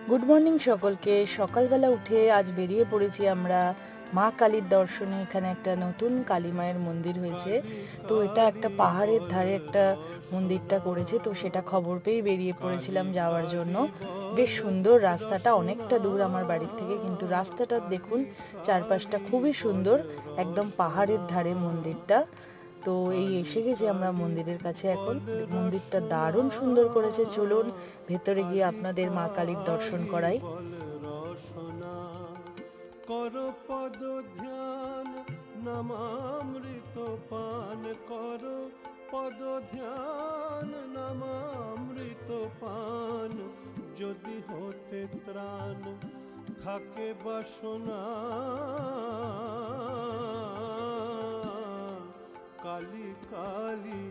Good morning সকলকে। সকালবেলা উঠে আজ বেরিয়ে পড়েছি আমরা মা কালীর দর্শনে। এখানে একটা নতুন কালী মায়ের মন্দির হয়েছে, তো এটা একটা পাহাড়ের ধারে একটা মন্দিরটা করেছে, তো সেটা খবর পেয়ে বেরিয়ে পড়েছিলাম যাওয়ার জন্য। বেশ সুন্দর রাস্তাটা, অনেকটা দূর আমার বাড়ির থেকে, কিন্তু রাস্তাটা দেখুন, চারপাশটা খুবই সুন্দর, একদম পাহাড়ের ধারে মন্দিরটা। তো এই এসে গেছি আমরা মন্দিরের কাছে এখন। মন্দিরটা দারুণ সুন্দর করেছে, চলুন ভেতরে গিয়ে আপনাদের মা কালীর দর্শন করাই। কর পদ ধ্যান নামামৃত পান, কর পদ ধ্যান নামামৃত পান, যদি হতে ত্রাণ থাকে বাসনা, কালী কালী